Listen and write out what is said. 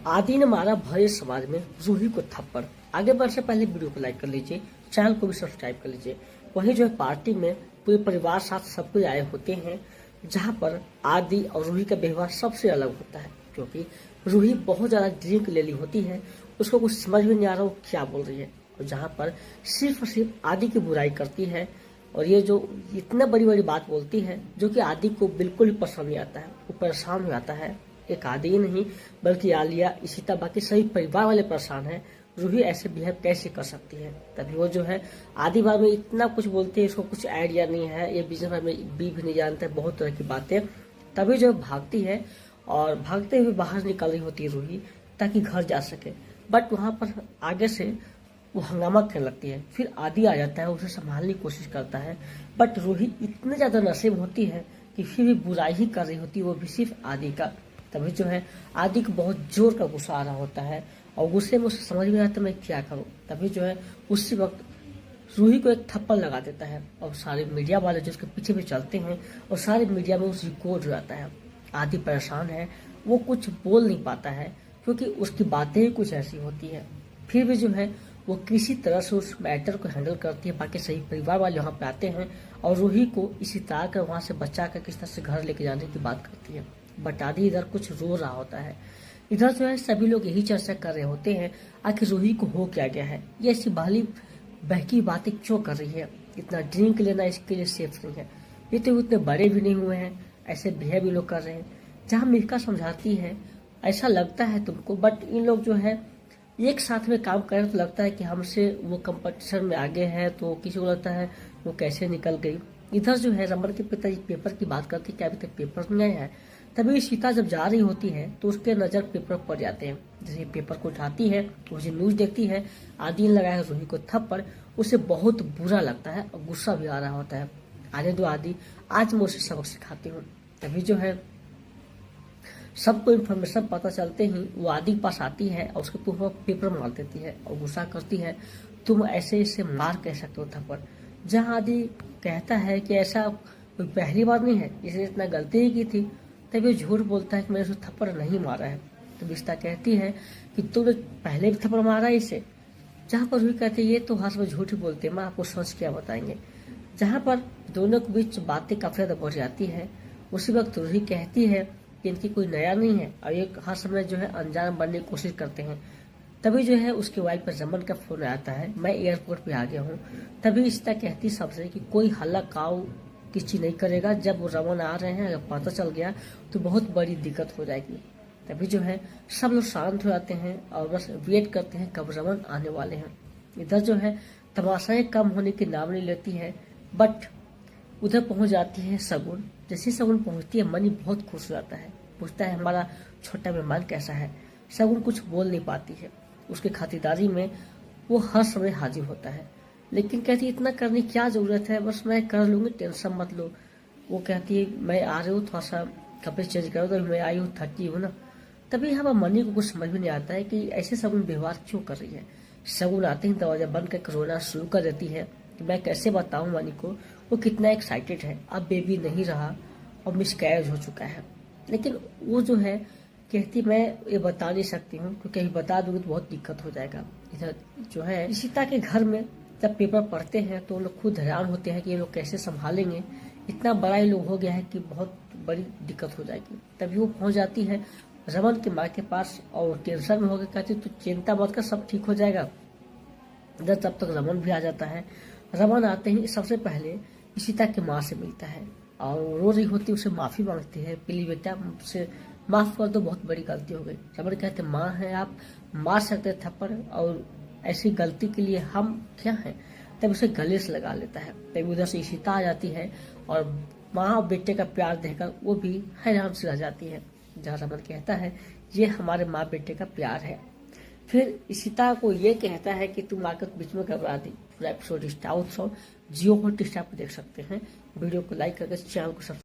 आदि ने मारा भरे समाज में रूही को थप्पड़। आगे बढ़ने से पहले वीडियो को लाइक कर लीजिए, चैनल को भी सब्सक्राइब कर लीजिए। वहीं जो है पार्टी में पूरे परिवार साथ सब कोई आए होते हैं, जहां पर आदि और रूही का व्यवहार सबसे अलग होता है, क्योंकि रूही बहुत ज्यादा ड्रिंक ले ली होती है, उसको कुछ समझ में नहीं आ रहा वो क्या बोल रही है, और जहां पर सिर्फ और सिर्फ आदि की बुराई करती है। और ये जो इतना बड़ी बड़ी बात बोलती है जो कि आदि को बिल्कुल भी पसंद नहीं आता है, वो परेशान हो जाता है। एक आदि ही नहीं बल्कि आलिया, इशिता, बाकी सभी परिवार वाले परेशान हैं। रूही ऐसे बिहेव कैसे कर सकती है। तभी वो जो है आदि बार में इतना कुछ बोलते हैं, इसको कुछ आइडिया नहीं है, ये बिजनेस बारे में भी नहीं जानता है, बहुत तरह की बातें। तभी जो भागती है और भागते हुए बाहर निकल रही होती है रूही, ताकि घर जा सके। बट वहां पर आगे से वो हंगामा करने लगती है। फिर आदि आ जाता है, उसे संभालने की कोशिश करता है, बट रूही इतने ज्यादा नशे में होती है कि फिर भी बुराई ही कर रही होती है, वो भी सिर्फ आदि का। तभी जो है आदि को बहुत जोर का गुस्सा आ रहा होता है, और गुस्से में उसे समझ में आता मैं क्या करूं। तभी जो है उसी वक्त रूही को एक थप्पड़ लगा देता है, और सारे मीडिया वाले जो उसके पीछे भी चलते हैं, और सारे मीडिया में उस रिकॉर्ड हो जाता है। आदि परेशान है, वो कुछ बोल नहीं पाता है, क्योंकि उसकी बातें ही कुछ ऐसी होती है। फिर भी जो है वो किसी तरह से उस मैटर को हैंडल करती है। बाकी सही परिवार वाले वहाँ पे आते हैं और रूही को इसी तरह कर वहाँ से बचा कर किस तरह से घर लेके जाने की बात करती है। बट आदि इधर कुछ रो रहा होता है। इधर जो है सभी लोग यही चर्चा कर रहे होते हैं, आखिर रूही को हो क्या गया है, ये ऐसी बाली बहकी बातें क्यों कर रही है, इतना ड्रिंक लेना इसके लिए सेफ नहीं है, ये तो इतने बड़े भी नहीं हुए हैं, ऐसे बिहेव भी लोग कर रहे हैं। जहाँ मिल्का समझाती है ऐसा लगता है तुमको, बट इन लोग जो है एक साथ में काम करें तो लगता है कि हमसे वो कंपटीशन में आगे है, तो किसी को लगता है वो कैसे निकल गई। इधर जो है रमन के पिताजी पेपर की बात करते कि अभी तक पेपर नहीं आया है। तभी सीता जब जा रही होती है तो उसके नजर पेपर पड़ जाते हैं। जैसे पेपर को उठाती है, उसे न्यूज देखती है, आदि ने लगाया रूही को थप्पड़, उसे बहुत बुरा लगता है और गुस्सा भी आ रहा होता है। आने दो आदि, आज मैं उसे सबक सिखाती हूँ। तभी जो है सबको इन्फॉर्मेशन पता चलते ही वो आदि के पास आती है और उसके ऊपर पेपर मार देती है और गुस्सा करती है, तुम ऐसे इसे मार कह सकते हो थप्पड़। जहाँ आदि कहता है कि ऐसा कोई पहली बार नहीं है, इसने इतना गलती ही की थी। तभी झूठ बोलता है कि मैंने उसे थप्पड़ नहीं मारा है। तो बिस्ता कहती है कि तुमने पहले भी थप्पड़ मारा है इसे। जहाँ पर भी कहते ये तो हंस में झूठ ही बोलते हैं, मैं आपको सोच क्या बताएंगे। जहाँ पर दोनों के बीच बातें काफी ज्यादा बढ़ जाती है, उसी वक्त रूही कहती है कि इनकी कोई नया नहीं है, और ये हर समय जो है अनजान बनने की कोशिश करते हैं। तभी जो है उसके वाइफ पर रमन का फोन आता है, मैं एयरपोर्ट पे आ गया हूँ। तभी इशिता कहती सबसे कि कोई हल्ला काऊ किसी नहीं करेगा, जब वो रमन आ रहे हैं अगर पता चल गया तो बहुत बड़ी दिक्कत हो जाएगी। तभी जो है सब लोग शांत हो जाते हैं और बस वेट करते हैं कब रमन आने वाले हैं। इधर जो है तमाशाएं कम होने की नाम नहीं लेती है, बट उधर पहुंच जाती है सगुन। जैसे सगुन पहुंचती है मनी बहुत खुश हो जाता है, पूछता है हमारा छोटा मेहमान कैसा है। सगुन कुछ बोल नहीं पाती है, उसकी खातिरदारी में वो हर समय हाजिर होता है, लेकिन कहती है इतना करने की क्या जरूरत है, बस मैं कर लूंगी, टेंशन मत लो। वो कहती है मैं आ रही हूँ, थोड़ा सा कपड़े चेंज करो, तो मैं आई हूँ, थकी हूँ ना। तभी यहाँ मनी को कुछ समझ में नहीं आता है कि ऐसे सगुन व्यवहार क्यों कर रही है। सगुन आते ही दरवाजा बंद कर रोना शुरू कर देती है कि मैं कैसे बताऊं मनी को वो कितना एक्साइटेड है, अब बेबी नहीं रहा और मिसकैरेज हो चुका है। लेकिन वो जो है कहती मैं ये बता नहीं सकती हूँ, क्योंकि अभी बता दूंगी तो बहुत दिक्कत हो जाएगा। इधर जो है इशिता के घर में जब पेपर पढ़ते हैं तो लोग खुद हैरान होते हैं कि ये लोग कैसे संभालेंगे, इतना बड़ा ये लोग हो गया है कि बहुत बड़ी दिक्कत हो जाएगी। तभी वो पहुंच जाती है रमन की माँ के पास और टेंशन में होकर कहती तो चिंता मत कर, सब ठीक हो जाएगा। इधर तब तक रमन भी आ जाता है। रमन आते ही सबसे पहले इशिता की माँ से मिलता है और रो रही होती, उसे माफी मांगती है, प्लीज बेटा मुझसे माफ कर दो, बहुत बड़ी गलती हो गई। रमन कहते माँ है, आप मार सकते थप्पड़, और ऐसी गलती के लिए हम क्या हैं। तब उसे गले से लगा लेता है। तब उधर से इशिता आ जाती है और माँ और बेटे का प्यार देखकर वो भी हैरान से रह जाती है। जहाँ रमन कहता है ये हमारे माँ बेटे का प्यार है। फिर इशिता को ये कहता है कि तुम आकर बीच में घबरा दी। पूरा एपिसोड जियो हॉटस्टार पर देख सकते हैं। वीडियो को लाइक करके चैनल को सब्सक्राइब